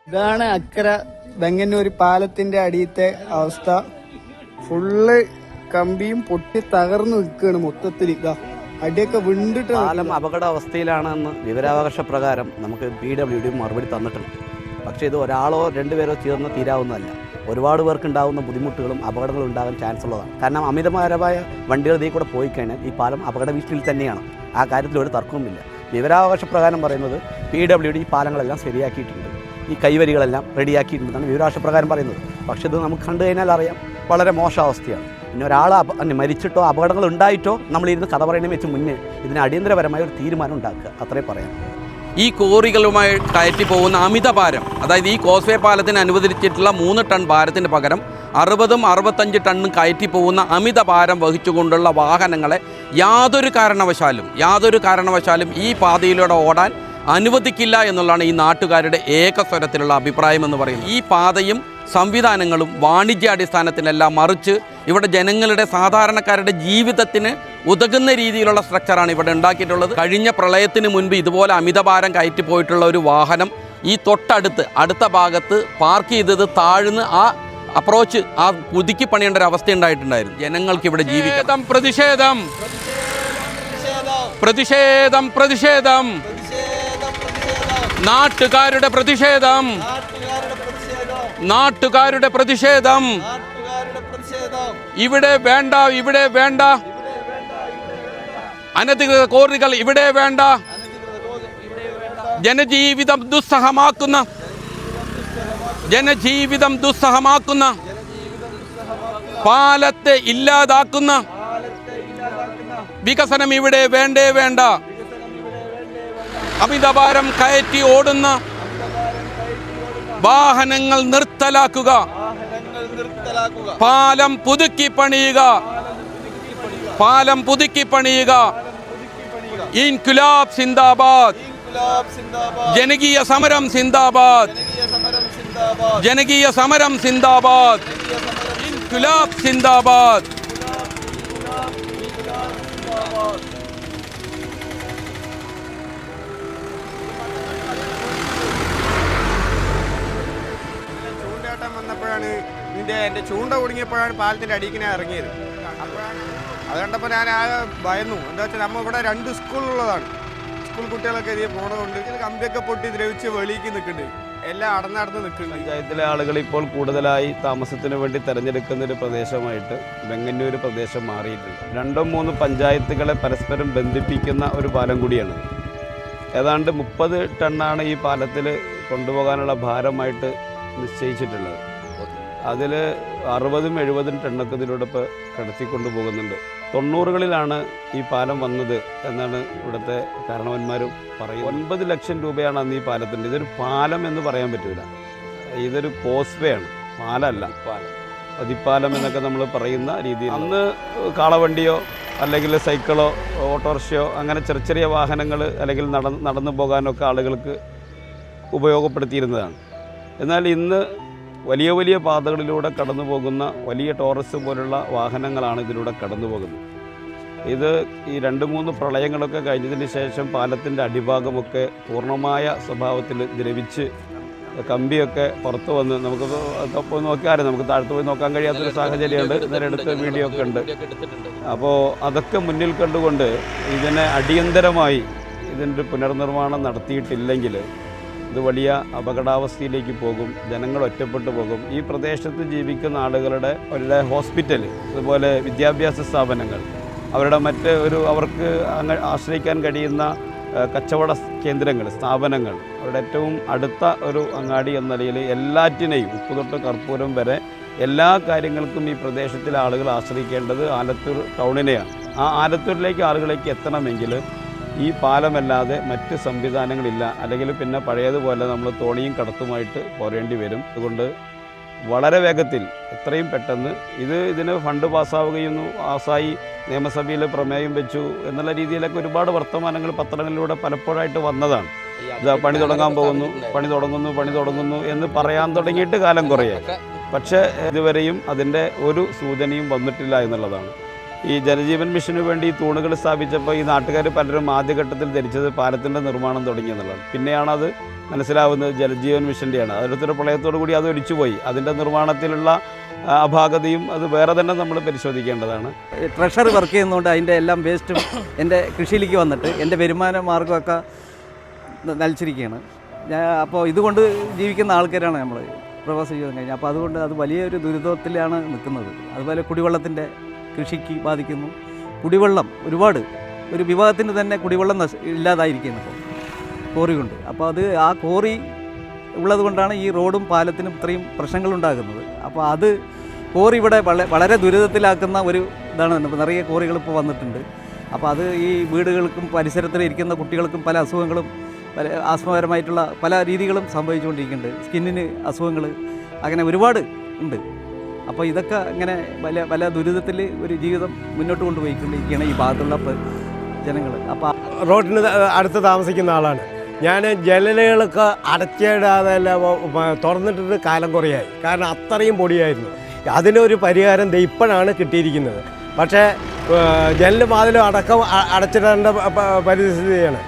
ഇതാണ് അക്കര ബെങ്ങന്നൂർ പാലത്തിന്റെ അടിയത്തെ അവസ്ഥ. ഫുള്ള് കമ്പിയും പൊട്ടി തകർന്നു നിൽക്കുകയാണ് മൊത്തത്തിൽ. ഇതാ അടിയൊക്കെ വിണ്ടിട്ട് പാലം അപകടാവസ്ഥയിലാണെന്ന് വിവരാവകാശ പ്രകാരം നമുക്ക് PWD മറുപടി തന്നിട്ടുണ്ട്. പക്ഷേ ഇത് ഒരാളോ രണ്ടുപേരോ ചേർന്ന് തീരാവുന്നതല്ല. ഒരുപാട് പേർക്ക് ഉണ്ടാകുന്ന ബുദ്ധിമുട്ടുകളും അപകടങ്ങളും ഉണ്ടാകാൻ ചാൻസ് ഉള്ളതാണ്. കാരണം അമിതപരമായ വണ്ടികൾ ഇതിൽ കൂടെ പോയി കഴിഞ്ഞാൽ ഈ പാലം അപകട ഭീഷണിയിൽ തന്നെയാണ്. ആ കാര്യത്തിൽ ഒരു തർക്കവുമില്ല. വിവരാവകാശ പ്രകാരം പറയുന്നത് PWD ഈ പാലങ്ങളെല്ലാം ശരിയാക്കിയിട്ടുണ്ട്, ഈ കൈവരികളെല്ലാം റെഡിയാക്കിയിട്ടുണ്ടെന്നാണ് വിവരാവകാശ പ്രകാരം പറയുന്നത്. പക്ഷേ ഇത് നമുക്ക് കണ്ടു കഴിഞ്ഞാൽ അറിയാം വളരെ മോശാവസ്ഥയാണ്. പിന്നെ ഒരാൾ മരിച്ചിട്ടോ അപകടങ്ങൾ ഉണ്ടായിട്ടോ നമ്മളിരുന്ന് കഥ പറയുന്നതിന് വെച്ച് മുന്നേ ഇതിന് അടിയന്തരപരമായ ഒരു തീരുമാനം ഉണ്ടാക്കുക, അത്രേ പറയാം. ഈ കോറികളുമായി കയറ്റി പോകുന്ന അമിത ഭാരം, അതായത് ഈ കോസ്വേ പാലത്തിന് അനുവദിച്ചിട്ടുള്ള 3 ടൺ ഭാരത്തിന് പകരം 60-65 ടണ്ണും കയറ്റി പോകുന്ന അമിത ഭാരം വഹിച്ചുകൊണ്ടുള്ള വാഹനങ്ങളെ യാതൊരു കാരണവശാലും ഈ പാതയിലൂടെ ഓടാൻ അനുവദിക്കില്ല എന്നുള്ളതാണ് ഈ നാട്ടുകാരുടെ ഏകസ്വരത്തിലുള്ള അഭിപ്രായം എന്ന് പറയുന്നത്. ഈ പാതയും സംവിധാനങ്ങളും വാണിജ്യാടിസ്ഥാനത്തിലല്ല, മറിച്ച് ഇവിടെ ജനങ്ങളുടെ സാധാരണക്കാരുടെ ജീവിതത്തിന് ഉതകുന്ന രീതിയിലുള്ള സ്ട്രക്ചറാണ് ഇവിടെ ഉണ്ടാക്കിയിട്ടുള്ളത്. കഴിഞ്ഞ പ്രളയത്തിന് മുൻപ് ഇതുപോലെ അമിതഭാരം കയറ്റി പോയിട്ടുള്ള ഒരു വാഹനം ഈ അടുത്ത ഭാഗത്ത് പാർക്ക് ചെയ്തത് താഴ്ന്ന് ആ അപ്രോച്ച് പുതുക്കി പണിയേണ്ട ഒരു അവസ്ഥ ഉണ്ടായിട്ടുണ്ടായിരുന്നു. ജനങ്ങൾക്ക് ഇവിടെ ജീവിക്കാം. പ്രതിഷേധം നാട്ടുകാരുടെ പ്രതിഷേധം ഇവിടെ വേണ്ട അനധികൃത കോറികൾ ഇവിടെ വേണ്ട. ജനജീവിതം ദുസ്സഹമാക്കുന്ന പാലത്തെ ഇല്ലാതാക്കുന്ന വികസനം ഇവിടെ വേണ്ട. അമിതഭാരം കയറ്റി ഓടുന്ന വാഹനങ്ങൾ നിർത്തലാക്കുക. പാലം പുതുക്കി പണിയുക. ഇൻക്വിലാബ് സിന്ദാബാദ്. ജനകീയ സമരം സിന്ദാബാദ്. ഇൻക്വിലാബ് സിന്ദാബാദ്. വന്നപ്പോഴാണ് എൻ്റെ ചൂണ്ട കുടുങ്ങിയപ്പോഴാണ് പാലത്തിൻ്റെ അടിയിലേക്ക് ഞാൻ ഇറങ്ങിയത്. അപ്പോഴാണ് അത് കണ്ടപ്പോൾ ഞാൻ ആകെ ഭയന്നു. എന്താ വെച്ചാൽ നമ്മൾ ഇവിടെ 2 സ്കൂളുള്ളതാണ്. സ്കൂൾ കുട്ടികളൊക്കെ ഇതിൽ പോണതുകൊണ്ട് കമ്പിയൊക്കെ പൊട്ടി ദ്രവിച്ച് വെളിയിലേക്ക് നിൽക്കുന്നുണ്ട്. എല്ലാം അടന്നടന്ന് നിൽക്കുന്നുണ്ട്. പഞ്ചായത്തിലെ ആളുകൾ ഇപ്പോൾ കൂടുതലായി താമസത്തിന് വേണ്ടി തിരഞ്ഞെടുക്കുന്ന ഒരു പ്രദേശമായിട്ട് ബെങ്ങന്നൂർ പ്രദേശം മാറിയിട്ടുണ്ട്. 2-3 പഞ്ചായത്തുകളെ പരസ്പരം ബന്ധിപ്പിക്കുന്ന ഒരു പാലം കൂടിയാണ്. ഏതാണ്ട് 30 ടണ്ണാണ് ഈ പാലത്തിൽ കൊണ്ടുപോകാനുള്ള ഭാരമായിട്ട് നിശ്ചയിച്ചിട്ടുള്ളത്. അതിൽ 60-70 ടണ്ണൊക്കെ ഇതിലൂടെ ഇപ്പോൾ കടത്തിക്കൊണ്ടു പോകുന്നുണ്ട്. 90കളിലാണ് ഈ പാലം വന്നത് എന്നാണ് ഇവിടുത്തെ കാരണവന്മാരും പറയുന്നത്. 9 ലക്ഷം രൂപയാണ് അന്ന് ഈ പാലത്തിൻ്റെ. ഇതൊരു പാലം എന്ന് പറയാൻ പറ്റില്ല, ഇതൊരു കോസ്വേ ആണ്, പാലമല്ല. പതിപ്പാലം എന്നൊക്കെ നമ്മൾ പറയുന്ന രീതിയിൽ അന്ന് കാളവണ്ടിയോ അല്ലെങ്കിൽ സൈക്കിളോ ഓട്ടോറിക്ഷയോ അങ്ങനെ ചെറിയ വാഹനങ്ങൾ അല്ലെങ്കിൽ നടന്നു പോകാനൊക്കെ ആളുകൾക്ക് ഉപയോഗപ്പെടുത്തിയിരുന്നതാണ്. എന്നാൽ ഇന്ന് വലിയ പാതകളിലൂടെ കടന്നു പോകുന്ന വലിയ ടോറസ് പോലുള്ള വാഹനങ്ങളാണ് ഇതിലൂടെ കടന്നു പോകുന്നത്. ഇത് ഈ 2-3 പ്രളയങ്ങളൊക്കെ കഴിഞ്ഞതിന് ശേഷം പാലത്തിൻ്റെ അടിഭാഗമൊക്കെ പൂർണ്ണമായ സ്വഭാവത്തിൽ ദ്രവിച്ച് കമ്പിയൊക്കെ പുറത്ത് വന്ന് നമുക്ക് പോയി നോക്കിയാലും നമുക്ക് താഴത്ത് പോയി നോക്കാൻ കഴിയാത്തൊരു സാഹചര്യമുണ്ട്. ഇതിനടുത്ത് വീഡിയോ ഒക്കെ ഉണ്ട്. അപ്പോൾ അതൊക്കെ മുന്നിൽ കണ്ടുകൊണ്ട് ഇതിനെ അടിയന്തരമായി ഇതിൻ്റെ പുനർനിർമ്മാണം നടത്തിയിട്ടില്ലെങ്കിൽ ഇത് വലിയ അപകടാവസ്ഥയിലേക്ക് പോകും. ജനങ്ങൾ ഒറ്റപ്പെട്ടു പോകും. ഈ പ്രദേശത്ത് ജീവിക്കുന്ന ആളുകളുടെ ഹോസ്പിറ്റൽ, അതുപോലെ വിദ്യാഭ്യാസ സ്ഥാപനങ്ങൾ, അവരുടെ അവർക്ക് ആശ്രയിക്കാൻ കഴിയുന്ന കച്ചവട കേന്ദ്രങ്ങൾ, സ്ഥാപനങ്ങൾ, അവരുടെ ഏറ്റവും അടുത്ത ഒരു അങ്ങാടി എന്ന നിലയിൽ എല്ലാറ്റിനെയും ഉപ്പ് തൊട്ട് കർപ്പൂരം വരെ എല്ലാ കാര്യങ്ങൾക്കും ഈ പ്രദേശത്തിലെ ആളുകൾ ആശ്രയിക്കേണ്ടത് ആലത്തൂർ ടൗണിനെയാണ്. ആ ആലത്തൂരിലേക്ക് ആളുകളേക്ക് എത്തണമെങ്കിൽ ഈ പാലമല്ലാതെ മറ്റ് സംവിധാനങ്ങളില്ല. അല്ലെങ്കിൽ പിന്നെ പഴയതുപോലെ നമ്മൾ തോണിയും കടത്തുമായിട്ട് പോരേണ്ടി വരും. അതുകൊണ്ട് വളരെ വേഗത്തിൽ എത്രയും പെട്ടെന്ന് ഇതിന് ഫണ്ട് പാസ്സായി നിയമസഭയിൽ പ്രമേയം വെച്ചു എന്നുള്ള രീതിയിലൊക്കെ ഒരുപാട് വർത്തമാനങ്ങൾ പത്രങ്ങളിലൂടെ പലപ്പോഴായിട്ട് വന്നതാണ്. ഇതാ പണി തുടങ്ങുന്നു എന്ന് പറയാൻ തുടങ്ങിയിട്ട് കാലം കുറയായി. പക്ഷേ ഇതുവരെയും അതിൻ്റെ ഒരു സൂചനയും വന്നിട്ടില്ല എന്നുള്ളതാണ്. ഈ ജലജീവൻ മിഷന് വേണ്ടി ഈ തൂണുകൾ സ്ഥാപിച്ചപ്പോൾ ഈ നാട്ടുകാർ പലരും ആദ്യഘട്ടത്തിൽ ധരിച്ചത് പാലത്തിൻ്റെ നിർമ്മാണം തുടങ്ങിയെന്നുള്ളതാണ്. പിന്നെയാണ് അത് മനസ്സിലാവുന്നത് ജലജീവൻ മിഷൻ്റെയാണ്. അതിലൊരു പ്രളയത്തോടു കൂടി അത് ഒലിച്ചുപോയി. അതിൻ്റെ നിർമ്മാണത്തിലുള്ള അപാകതയും അത് വേറെ തന്നെ നമ്മൾ പരിശോധിക്കേണ്ടതാണ്. ട്രഷറി വർക്ക് ചെയ്യുന്നതുകൊണ്ട് അതിൻ്റെ എല്ലാം വേസ്റ്റും എൻ്റെ കൃഷിയിലേക്ക് വന്നിട്ട് എൻ്റെ വരുമാന മാർഗ്ഗമൊക്കെ നലിച്ചിരിക്കുകയാണ്. അപ്പോൾ ഇതുകൊണ്ട് ജീവിക്കുന്ന ആൾക്കാരാണ് നമ്മൾ പ്രവാസ ജീവിതം കഴിഞ്ഞാൽ. അപ്പോൾ അതുകൊണ്ട് അത് വലിയൊരു ദുരിതത്തിലാണ് നിൽക്കുന്നത്. അതുപോലെ കുടിവെള്ളത്തിൻ്റെ കൃഷിക്ക് ബാധിക്കുന്നു. കുടിവെള്ളം ഒരുപാട് ഒരു വിഭാഗത്തിന് തന്നെ കുടിവെള്ളം ഇല്ലാതായിരിക്കുന്നു ഇപ്പോൾ കോറി കൊണ്ട്. അപ്പോൾ അത് ആ കോറി ഉള്ളത് കൊണ്ടാണ് ഈ റോഡും പാലത്തിനും ഇത്രയും പ്രശ്നങ്ങളുണ്ടാകുന്നത്. അപ്പോൾ അത് കോറി ഇവിടെ വളരെ ദുരിതത്തിലാക്കുന്ന ഒരു ഇതാണ്. നിറയെ കോറികൾ ഇപ്പോൾ വന്നിട്ടുണ്ട്. അപ്പോൾ അത് ഈ വീടുകൾക്കും പരിസരത്തിൽ ഇരിക്കുന്ന കുട്ടികൾക്കും പല അസുഖങ്ങളും പല ആസ്മപരമായിട്ടുള്ള പല രീതികളും സംഭവിച്ചുകൊണ്ടിരിക്കുന്നുണ്ട്. സ്കിന്നിന് അസുഖങ്ങൾ അങ്ങനെ ഒരുപാട് ഉണ്ട്. അപ്പോൾ ഇതൊക്കെ ഇങ്ങനെ പല ദുരിതത്തിൽ ഒരു ജീവിതം മുന്നോട്ട് കൊണ്ടുപോയിക്കൊണ്ടിരിക്കുകയാണ് ഈ ഭാഗത്തുള്ള ജനങ്ങൾ. അപ്പോൾ റോഡിന് അടുത്ത് താമസിക്കുന്ന ആളാണ് ഞാൻ. ജനലുകളൊക്കെ അടച്ചിടാതെ തുറന്നിട്ടിട്ട് കാലം കുറയായി. കാരണം അത്രയും പൊടിയായിരുന്നു. അതിനൊരു പരിഹാരം ഇപ്പോഴാണ് കിട്ടിയിരിക്കുന്നത്. പക്ഷേ ജനൽ വാതിലും അടക്കം അടച്ചിടേണ്ട പരിസ്ഥിതിയാണ്.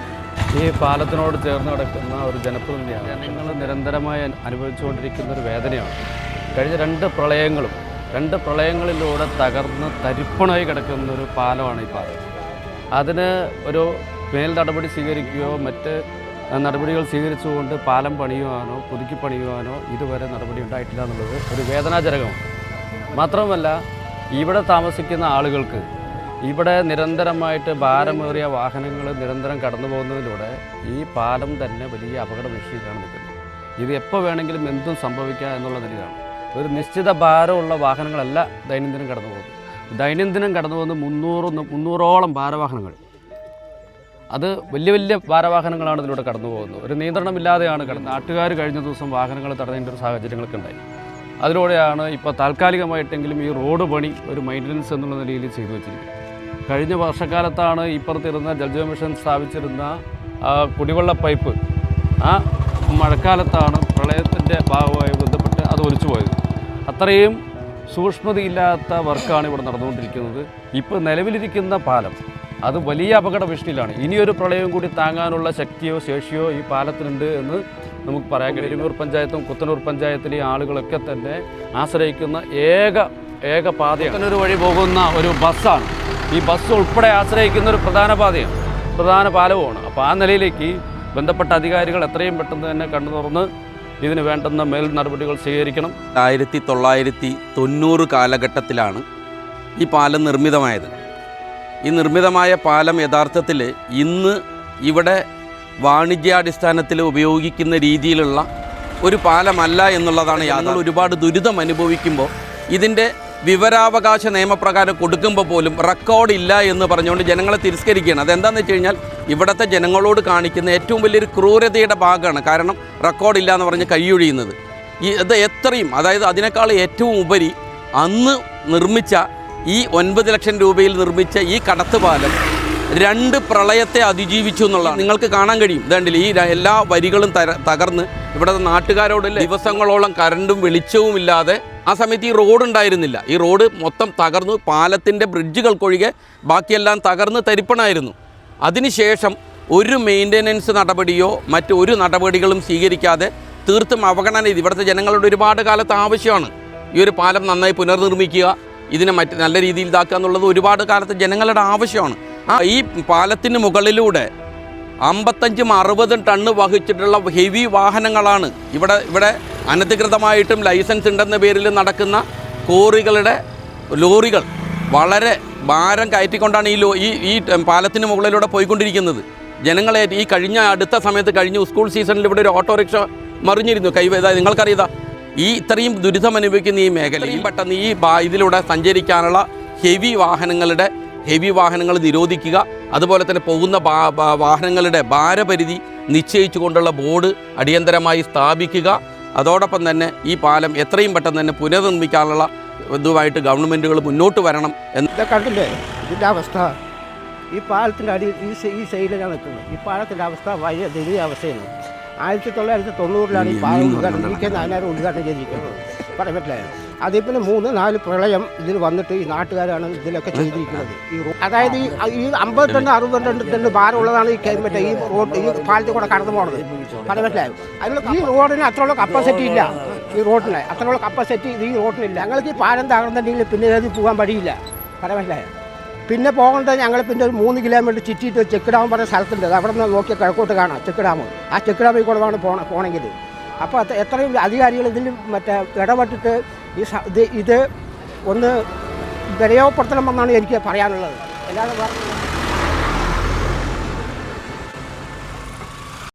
ഈ പാലത്തിനോട് ചേർന്ന് കിടക്കുന്ന ഒരു ജനപ്രതിനിധിയാണ്. ജനങ്ങൾ നിരന്തരമായി അനുഭവിച്ചുകൊണ്ടിരിക്കുന്ന ഒരു വേദനയാണ്. കഴിഞ്ഞ രണ്ട് പ്രളയങ്ങളിലൂടെ തകർന്ന് തരിപ്പണായി കിടക്കുന്ന ഒരു പാലമാണ് ഈ പാലം. അതിന് ഒരു മേൽ നടപടി സ്വീകരിക്കുകയോ മറ്റ് നടപടികൾ സ്വീകരിച്ചുകൊണ്ട് പാലം പണിയുവാനോ പുതുക്കി പണിയുവാനോ ഇതുവരെ നടപടി ഉണ്ടായിട്ടില്ല എന്നുള്ളത് ഒരു വേദനാജനകമാണ്. മാത്രമല്ല ഇവിടെ താമസിക്കുന്ന ആളുകൾക്ക് ഇവിടെ നിരന്തരമായിട്ട് ഭാരമേറിയ വാഹനങ്ങൾ നിരന്തരം കടന്നു പോകുന്നതിലൂടെ ഈ പാലം തന്നെ വലിയ അപകട ഭീഷണിയിലാണ് നിൽക്കുന്നത്. ഇത് എപ്പോൾ വേണമെങ്കിലും എന്തും സംഭവിക്കാം എന്നുള്ള നിലയിലാണ്. ഒരു നിശ്ചിത ഭാരമുള്ള വാഹനങ്ങളല്ല ദൈനംദിനം കടന്നു പോകുന്നത്. ദൈനംദിനം കടന്നു പോകുന്ന 300ഓളം ഭാരവാഹനങ്ങൾ. അത് വലിയ വലിയ ഭാരവാഹനങ്ങളാണ് ഇതിലൂടെ കടന്നു പോകുന്നത്. ഒരു നിയന്ത്രണമില്ലാതെയാണ് നാട്ടുകാർ കഴിഞ്ഞ ദിവസം വാഹനങ്ങൾ തടയേണ്ട ഒരു സാഹചര്യങ്ങളൊക്കെ ഉണ്ടായി. അതിലൂടെയാണ് ഇപ്പോൾ താൽക്കാലികമായിട്ടെങ്കിലും ഈ റോഡ് പണി ഒരു മെയിൻ്റനൻസ് എന്നുള്ള നിലയിൽ ചെയ്തു വെച്ചിരിക്കുന്നത്. കഴിഞ്ഞ വർഷക്കാലത്താണ് ഇപ്പുറത്തിരുന്ന ജലജീവൻ മിഷൻ സ്ഥാപിച്ചിരുന്ന കുടിവെള്ള പൈപ്പ് ആ മഴക്കാലത്താണ് പ്രളയത്തിൻ്റെ ഭാഗവുമായി ബന്ധപ്പെട്ട് അത് ഒലിച്ചു പോയത്. അത്രയും സൂക്ഷ്മതയില്ലാത്ത വർക്കാണ് ഇവിടെ നടന്നുകൊണ്ടിരിക്കുന്നത്. ഇപ്പോൾ നിലവിലിരിക്കുന്ന പാലം അത് വലിയ അപകട ഭീഷണിയിലാണ്. ഇനിയൊരു പ്രളയം കൂടി താങ്ങാനുള്ള ശക്തിയോ ശേഷിയോ ഈ പാലത്തിനുണ്ട് എന്ന് നമുക്ക് പറയാൻ കഴിയും. എരുമൂർ പഞ്ചായത്തും കുത്തനൂർ പഞ്ചായത്തിലെ ആളുകളൊക്കെ തന്നെ ആശ്രയിക്കുന്ന ഏക പാതയാണ്. ഒരു വഴി പോകുന്ന ഒരു ബസ്സാണ്. ഈ ബസ് ഉൾപ്പെടെ ആശ്രയിക്കുന്ന ഒരു പ്രധാന പാതയാണ്, പ്രധാന പാലവുമാണ്. അപ്പോൾ ആ നിലയിലേക്ക് ബന്ധപ്പെട്ട അധികാരികൾ എത്രയും പെട്ടെന്ന് തന്നെ കണ്ണു തുറന്ന് ഇതിന് വേണ്ടുന്ന മേൽ നടപടികൾ സ്വീകരിക്കണം. 1990 കാലഘട്ടത്തിലാണ് ഈ പാലം നിർമ്മിതമായത്. ഈ നിർമ്മിതമായ പാലം യഥാർത്ഥത്തിൽ ഇന്ന് ഇവിടെ വാണിജ്യാടിസ്ഥാനത്തിൽ ഉപയോഗിക്കുന്ന രീതിയിലുള്ള ഒരു പാലമല്ല എന്നുള്ളതാണ്. ഞങ്ങൾ ഒരുപാട് ദുരിതം അനുഭവിക്കുമ്പോൾ ഇതിൻ്റെ വിവരാവകാശ നിയമപ്രകാരം കൊടുക്കുമ്പോൾ പോലും റെക്കോർഡില്ല എന്ന് പറഞ്ഞുകൊണ്ട് ജനങ്ങളെ തിരസ്കരിക്കുകയാണ്. അതെന്താണെന്ന് വെച്ച് കഴിഞ്ഞാൽ ഇവിടുത്തെ ജനങ്ങളോട് കാണിക്കുന്ന ഏറ്റവും വലിയൊരു ക്രൂരതയുടെ ഭാഗമാണ്. കാരണം റെക്കോർഡില്ല എന്ന് പറഞ്ഞ് കൈയൊഴിയുന്നത് ഇത് എത്രയും, അതായത് അതിനേക്കാൾ ഏറ്റവും ഉപരി അന്ന് നിർമ്മിച്ച ഈ 9 ലക്ഷം രൂപയിൽ നിർമ്മിച്ച ഈ കടത്തുപാലം 2 പ്രളയത്തെ അതിജീവിച്ചു എന്നുള്ളതാണ്. നിങ്ങൾക്ക് കാണാൻ കഴിയും. ഇതുണ്ടല്ലോ ഈ എല്ലാ വരികളും തകർന്ന് ഇവിടുത്തെ നാട്ടുകാരോട് ദിവസങ്ങളോളം കറണ്ടും വെളിച്ചവും ഇല്ലാതെ ആ സമയത്ത് ഈ റോഡ് ഉണ്ടായിരുന്നില്ല. ഈ റോഡ് മൊത്തം തകർന്നു. പാലത്തിൻ്റെ ബ്രിഡ്ജുകൾക്കൊഴികെ ബാക്കിയെല്ലാം തകർന്ന് തരിപ്പണായിരുന്നു. അതിനുശേഷം ഒരു മെയിൻ്റനൻസ് നടപടിയോ മറ്റൊരു നടപടികളും സ്വീകരിക്കാതെ തീർത്തും അവഗണന ചെയ്ത് ഇവിടുത്തെ ജനങ്ങളുടെ ഒരുപാട് കാലത്ത് ആവശ്യമാണ്. ഈ ഒരു പാലം നന്നായി പുനർനിർമ്മിക്കുക, ഇതിനെ നല്ല രീതിയിൽ ഇതാക്കുക എന്നുള്ളത് ഒരുപാട് കാലത്ത് ജനങ്ങളുടെ ആവശ്യമാണ്. ഈ പാലത്തിന് മുകളിലൂടെ 55-60 ടണ്ണ് വഹിച്ചിട്ടുള്ള ഹെവി വാഹനങ്ങളാണ് ഇവിടെ അനധികൃതമായിട്ടും ലൈസൻസ് ഉണ്ടെന്ന പേരിൽ നടക്കുന്ന കോറികളുടെ ലോറികൾ വളരെ ഭാരം കയറ്റിക്കൊണ്ടാണ് ഈ പാലത്തിന് മുകളിലൂടെ പോയിക്കൊണ്ടിരിക്കുന്നത്. ജനങ്ങളെ ഈ അടുത്ത സമയത്ത് കഴിഞ്ഞ സ്കൂൾ സീസണിൽ ഇവിടെ ഒരു ഓട്ടോറിക്ഷ മറിഞ്ഞിരുന്നു. നിങ്ങൾക്കറിയാം. ഈ ഇത്രയും ദുരിതം അനുഭവിക്കുന്ന ഈ മേഖലയിൽ പെട്ടെന്ന് ഇതിലൂടെ സഞ്ചരിക്കാനുള്ള ഹെവി വാഹനങ്ങൾ നിരോധിക്കുക, അതുപോലെ തന്നെ പോകുന്ന വാഹനങ്ങളുടെ ഭാരപരിധി നിശ്ചയിച്ചുകൊണ്ടുള്ള ബോർഡ് അടിയന്തരമായി സ്ഥാപിക്കുക. അതോടൊപ്പം തന്നെ ഈ പാലം എത്രയും പെട്ടെന്ന് തന്നെ പുനർനിർമ്മിക്കാനുള്ള ഇതുമായിട്ട് ഗവൺമെൻറ്റുകൾ മുന്നോട്ട് വരണം എന്ന്. കണ്ടില്ലേ ഇതിൻ്റെ അവസ്ഥ? ഈ പാലത്തിൻ്റെ അടി ഈ സൈഡിലാണ് നിൽക്കുന്നത്. ഈ പാലത്തിൻ്റെ അവസ്ഥ വലിയ ദയനീയ അവസ്ഥയാണ്. 1990 ഈ പാലം ഉദ്ഘാടനം ഉദ്ഘാടനം ചെയ്തിരിക്കുന്നത്. പറയാൻ പറ്റില്ല. അതിൽ പിന്നെ 3-4 പ്രളയം ഇതിൽ വന്നിട്ട് ഈ നാട്ടുകാരാണ് ഇതിലൊക്കെ ചെയ്തിരിക്കുന്നത്. അതായത് ഈ 50 ടൺ 60 ടൺ ഭാരമുള്ളതാണ് മറ്റേ ഈ റോഡ് ഈ പാലത്തിൽ കൂടെ കടന്നു പോകുന്നത്. പറയാൻ മനസ്സിലായോ? അതിനുള്ള ഈ റോഡിന് അത്രയുള്ള കപ്പാസിറ്റി ഇല്ല. ഈ റോഡിന് അത്രയുള്ള കപ്പാസിറ്റി ഈ റോഡിനില്ല. ഞങ്ങൾക്ക് ഈ പാലം തകർന്നിട്ടുണ്ടെങ്കിൽ പിന്നെ ഏത് പോകാൻ വഴിയില്ല. പറയാൻ മനസ്സിലായോ? പിന്നെ പോകേണ്ടത് ഞങ്ങൾ പിന്നെ ഒരു 3 കിലോമീറ്റർ ചുറ്റിയിട്ട് ചെക്ക് ഡാം പറഞ്ഞ സ്ഥലത്തുണ്ട്. അവിടെ നിന്ന് നോക്കിയാൽ കിഴക്കോട്ട് കാണാം ചെക്ക് ഡാം. ആ ചെക്ക് ഡാമിൽ കൂടെ വേണം പോകണമെങ്കിൽ. അപ്പോൾ എത്രയും അധികാരികൾ ഇതിൽ മറ്റേ ഇടപെട്ടിട്ട് ഇത് ഒന്ന് വിലയോപ്പെടുത്തണമെന്നാണ് എനിക്ക് പറയാനുള്ളത്. അല്ലാതെ